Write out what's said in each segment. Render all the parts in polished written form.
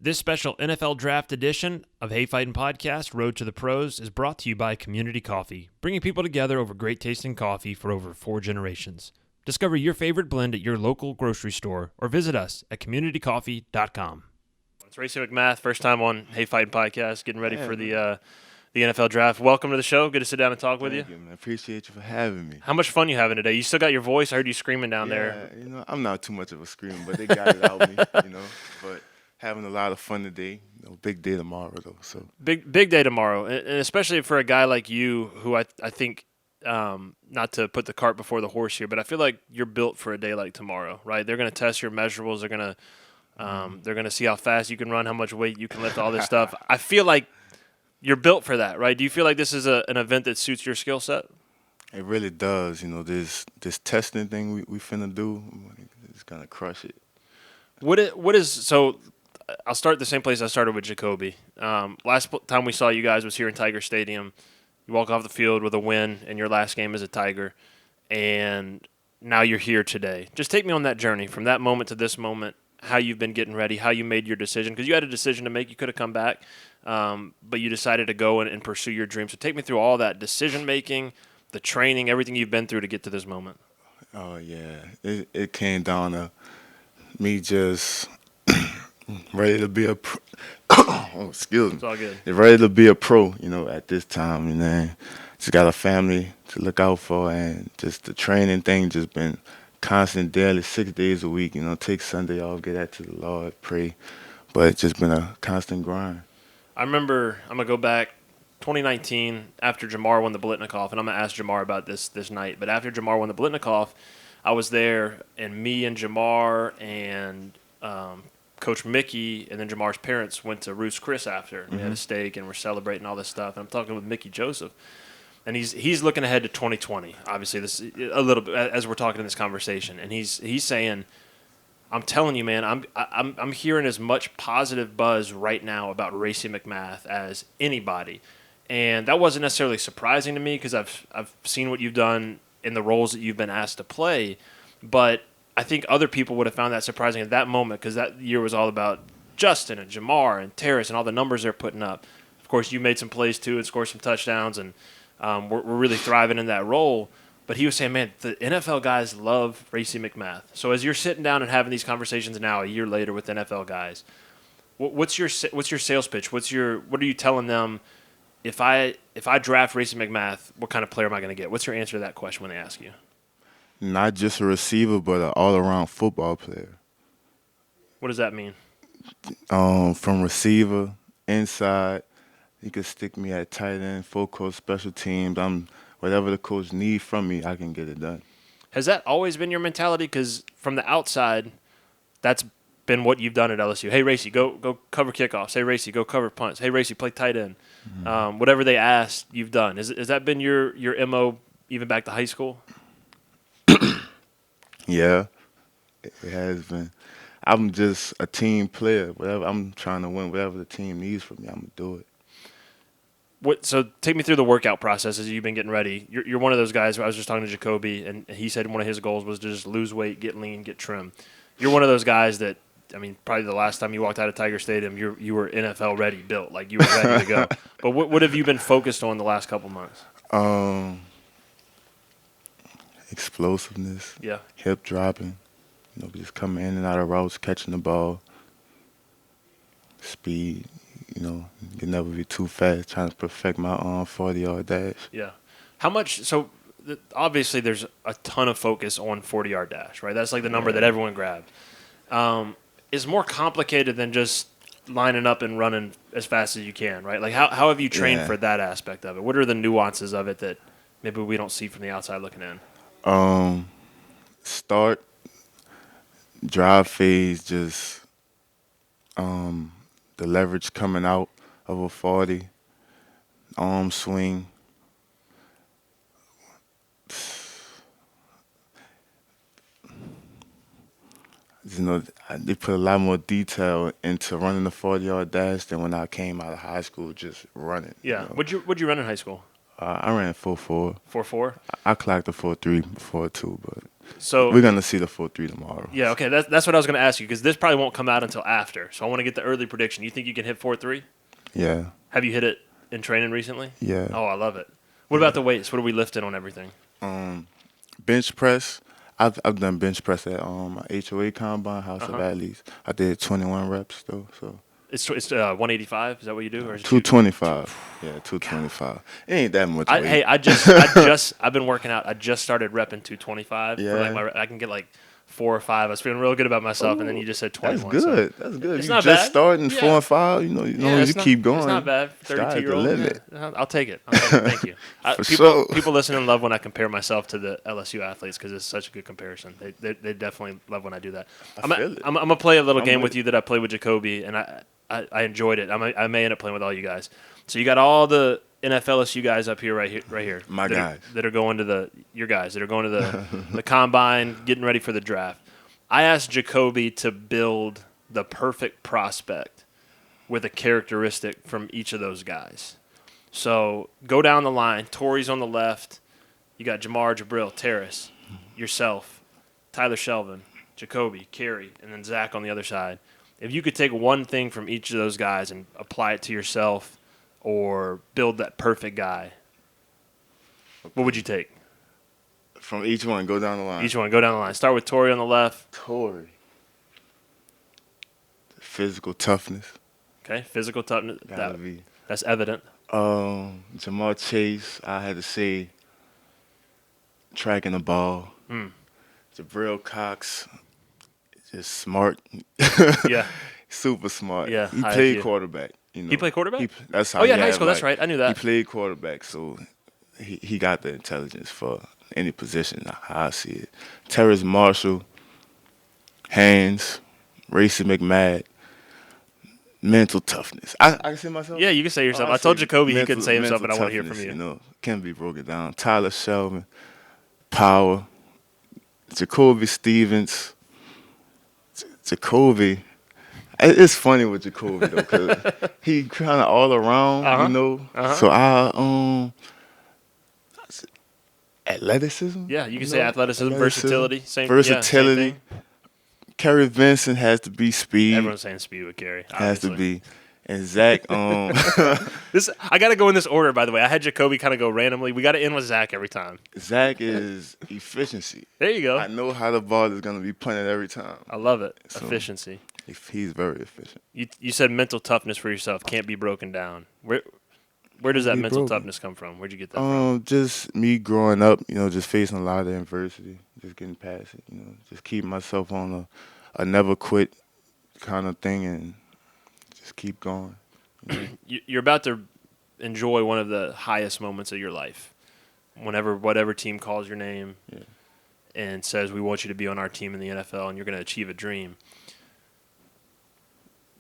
This special NFL Draft edition of Hey Fightin Podcast, Road to the Pros, is brought to you by Community Coffee, bringing people together over great tasting coffee for over 4 generations. Discover your favorite blend at your local grocery store or visit us at communitycoffee.com. It's Racey McMath, first time on Hey Fightin Podcast, getting ready for the NFL Draft. Welcome to the show. Good to sit down and talk with you. Thank you, man. Appreciate you for having me. How much fun you having today? You still got your voice. I heard you screaming down there. Yeah, I'm not too much of a screamer, but they got it out of me, But having a lot of fun today. Big day tomorrow, though. So Big day tomorrow, and especially for a guy like you, who I think, not to put the cart before the horse here, but I feel like you're built for a day like tomorrow, right? They're going to test your measurables. They're going to see how fast you can run, how much weight you can lift, all this stuff. I feel like you're built for that, right? Do you feel like this is an event that suits your skill set? it really does. This testing thing we finna do, it's gonna crush it. What is so? I'll start the same place I started with Jacoby. Last time we saw you guys was here in Tiger Stadium. You walk off the field with a win in your last game as a Tiger, and now you're here today. Just take me on that journey from that moment to this moment, how you've been getting ready, how you made your decision, because you had a decision to make. You could have come back, but you decided to go and pursue your dream. So take me through all that decision-making, the training, everything you've been through to get to this moment. Oh yeah, it came down to me just ready to be a pro. Oh, excuse me. It's all good. Ready to be a pro, at this time. And then just got a family to look out for, and just the training thing just been constant daily, 6 days a week. Take Sunday off, get that to the Lord, pray. But it's just been a constant grind. I remember, I'm going to go back, 2019, after Jamar won the Blitnikoff, and I'm going to ask Jamar about this night, but after Jamar won the Blitnikoff, I was there, and me and Jamar and Coach Mickey and then Jamar's parents went to Ruth's Chris after. We had a steak, and we're celebrating all this stuff, and I'm talking with Mickey Joseph, and he's looking ahead to 2020, obviously, this a little bit, as we're talking in this conversation, and he's saying, I'm telling you, man, I'm hearing as much positive buzz right now about Racey McMath as anybody, and that wasn't necessarily surprising to me because I've seen what you've done in the roles that you've been asked to play, but I think other people would have found that surprising at that moment because that year was all about Justin and Jamar and Terrace and all the numbers they're putting up. Of course, you made some plays too and scored some touchdowns, and we're really thriving in that role. But he was saying, man, the NFL guys love Racey McMath. So as you're sitting down and having these conversations now, a year later with NFL guys, what's your sales pitch? What are you telling them? If I draft Racey McMath, what kind of player am I going to get? What's your answer to that question when they ask you? Not just a receiver, but an all-around football player. What does that mean? From receiver, inside, you could stick me at tight end, full coach, special teams. Whatever the coach needs from me, I can get it done. Has that always been your mentality? Because from the outside, that's been what you've done at LSU. Hey, Racey, go cover kickoffs. Hey, Racey, go cover punts. Hey, Racey, play tight end. Mm-hmm. Whatever they asked, you've done. Has that been your MO even back to high school? Yeah, it has been. I'm just a team player. Whatever I'm trying to win, whatever the team needs from me, I'm gonna do it. So take me through the workout process as you've been getting ready. You're one of those guys. I was just talking to Jacoby, and he said one of his goals was to just lose weight, get lean, get trim. You're one of those guys that, I mean, probably the last time you walked out of Tiger Stadium, you were NFL ready, built, like you were ready to go. But what have you been focused on the last couple months? Explosiveness. Yeah. Hip dropping. Just coming in and out of routes, catching the ball. Speed. You can never be too fast. Trying to perfect my 40-yard dash. Yeah. How much? So obviously, there's a ton of focus on 40-yard dash, right? That's like the number that everyone grabbed. Is more complicated than just lining up and running as fast as you can, right? Like how have you trained for that aspect of it? What are the nuances of it that maybe we don't see from the outside looking in? Start, drive phase, just the leverage coming out of a 40, arm swing. They put a lot more detail into running the 40-yard dash than when I came out of high school just running. Yeah. What'd you run in high school? I ran 4.4. 4.4? I clocked a 4.3 before too, but So we're gonna see the 4.3 tomorrow. Yeah, okay. That's what I was going to ask you because this probably won't come out until after. So I want to get the early prediction. You think you can hit 4.3? Yeah. Have you hit it in training recently? Yeah. Oh, I love it. What about the weights? What are we lifting on everything? Bench press. I've done bench press at my HOA combine, House of Athletes. I did 21 reps though. So It's 185. Is that what you do, or is it 225? Yeah, 225. It ain't that much weight. Hey, I've been working out. I just started repping 225. Yeah. I can get like 4 or 5. I was feeling real good about myself, and then you just said 21. That's good. So That's good. it's You not just bad. starting 4 and 5. You keep going. It's not bad. Sky's the 32-year-old. limit. Yeah, I'll take it. Thank you. For sure. People listening love when I compare myself to the LSU athletes because it's such a good comparison. They definitely love when I do that. I'm gonna play a little game with you that I played with Jacoby, and I enjoyed it. I may end up playing with all you guys. So you got all the NFLSU guys up here, right here. My guys that are going to your guys that are going to the combine, getting ready for the draft. I asked Jacoby to build the perfect prospect with a characteristic from each of those guys. So go down the line. Torrey's on the left. You got Jamar, Jabril, Terrace, yourself, Tyler Shelvin, Jacoby, Carey, and then Zach on the other side. If you could take one thing from each of those guys and apply it to yourself or build that perfect guy, what would you take? From each one, go down the line. Each one, go down the line. Start with Torrey on the left. Torrey. Physical toughness. Okay, physical toughness. Gotta be. That's evident. Jamar Chase, I had to say, tracking the ball. Jabril Cox, just smart. Yeah. Super smart. Yeah, He high played IQ. quarterback. He played quarterback? That's how. Oh, yeah, in he high had, school. That's right. I knew that. He played quarterback, so he got the intelligence for any position. How I see it. Terrace Marshall, hands, Racey McMath, mental toughness. I can say myself. Yeah, you can say yourself. I told Jacoby he couldn't say himself, but I want to hear from you. Can be broken down. Tyler Shelvin, power. Jacoby Stevens. Jacoby. It's funny with Jacoby though, cause he kind of all around, So athleticism. Yeah, you can say athleticism, versatility, same versatility. Yeah, same thing. Kerry Vincent has to be speed. Everyone's saying speed with Kerry. Has to be. And Zach, I got to go in this order, by the way. I had Jacoby kind of go randomly. We got to end with Zach every time. Zach is efficiency. There you go. I know how the ball is going to be planted every time. I love it. So, efficiency. He's very efficient. You said mental toughness for yourself can't be broken down. Where does that mental toughness come from? Where'd you get that from? Just me growing up, just facing a lot of adversity, just getting past it, just keeping myself on a never quit kind of thing and just keep going. You're about to enjoy one of the highest moments of your life. Whatever team calls your name and says, we want you to be on our team in the NFL and you're going to achieve a dream.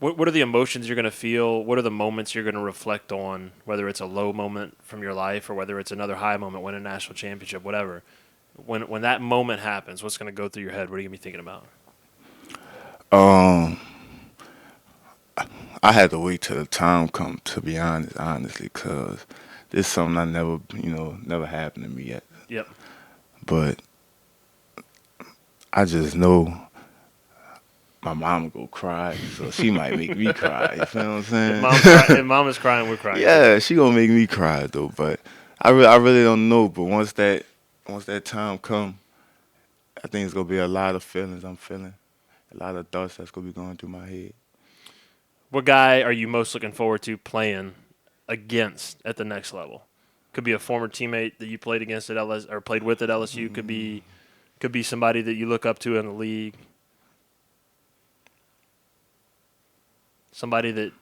What are the emotions you're going to feel? What are the moments you're going to reflect on, whether it's a low moment from your life or whether it's another high moment, win a national championship, whatever? When that moment happens, what's going to go through your head? What are you going to be thinking about? I had to wait till the time come, to be honestly, because this is something I never happened to me yet. Yep. But I just know my mom go cry, so she might make me cry. You feel what I'm saying? If mom is crying, we're crying. Yeah, she gonna make me cry though. But I really don't know. But once that time come, I think it's gonna be a lot of feelings I'm feeling, a lot of thoughts that's gonna be going through my head. What guy are you most looking forward to playing against at the next level? Could be a former teammate that you played against at LSU or played with at LSU. Could be somebody that you look up to in the league. Somebody that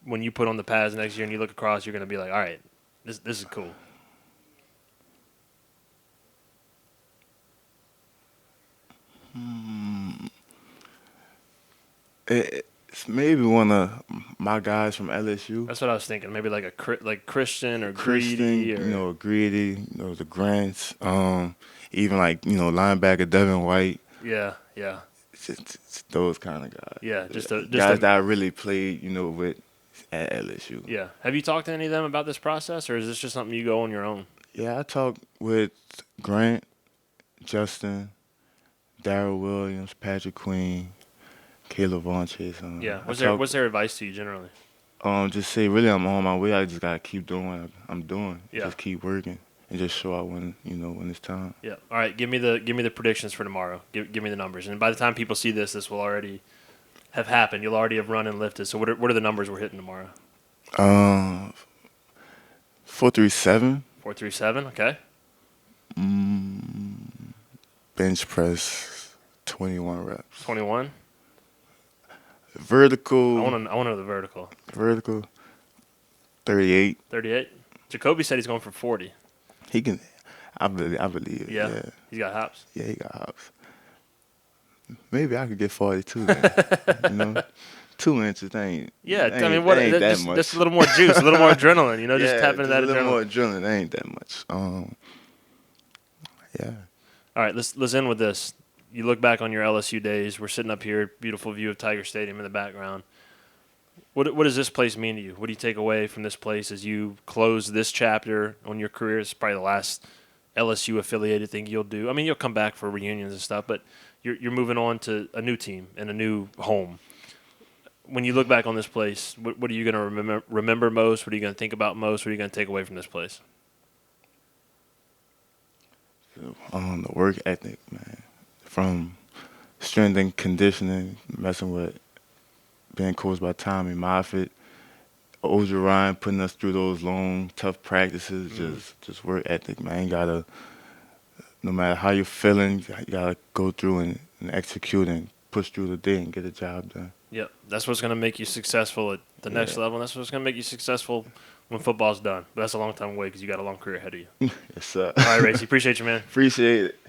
when you put on the pads next year and you look across, you're going to be like, all right, this is cool. It's maybe one of my guys from LSU. That's what I was thinking. Maybe like Christian or Christian, Greedy. Or Greedy, the Grants. Even linebacker Devin White. Yeah. It's those kind of guys. Yeah, guys that I really played, with at LSU. Yeah. Have you talked to any of them about this process, or is this just something you go on your own? Yeah, I talked with Grant, Justin, Darryl Williams, Patrick Queen, Caleb Von Chase. Yeah. What's their advice to you generally? Just say really I'm on my way. I just gotta keep doing what I'm doing. Yeah. Just keep working and just show out when it's time. Yeah. All right. Give me the predictions for tomorrow. Give me the numbers. And by the time people see this will already have happened. You'll already have run and lifted. So what are the numbers we're hitting tomorrow? 437. 437. Okay. Bench press, 21 reps. 21. Vertical. I want to know the vertical. Vertical, 38. 38. Jacoby said he's going for 40. He can. I believe it. Yeah. Yeah. He's got hops. Yeah, he got hops. Maybe I could get 42 then. 2 inches ain't. Yeah, ain't, I mean, what? Ain't that just, much. just a little more juice, a little more adrenaline. Just Yeah, tap into that a little adrenaline. more adrenaline. That ain't that much. Yeah. All right, let's end with this. You look back on your LSU days. We're sitting up here, beautiful view of Tiger Stadium in the background. What does this place mean to you? What do you take away from this place as you close this chapter on your career? It's probably the last LSU affiliated thing you'll do. I mean, you'll come back for reunions and stuff, but you're moving on to a new team and a new home. When you look back on this place, what are you going to remember most? What are you going to think about most? What are you going to take away from this place? The work ethic, man. From strength and conditioning, messing with being coached by Tommy Moffitt, Oja Ryan putting us through those long, tough practices, just work ethic, man. You gotta, no matter how you're feeling, you gotta go through and execute and push through the day and get the job done. Yep, that's what's going to make you successful at the next level. And that's what's going to make you successful when football's done. But that's a long time away because you got a long career ahead of you. Yes, sir. All right, Racey, appreciate you, man. Appreciate it.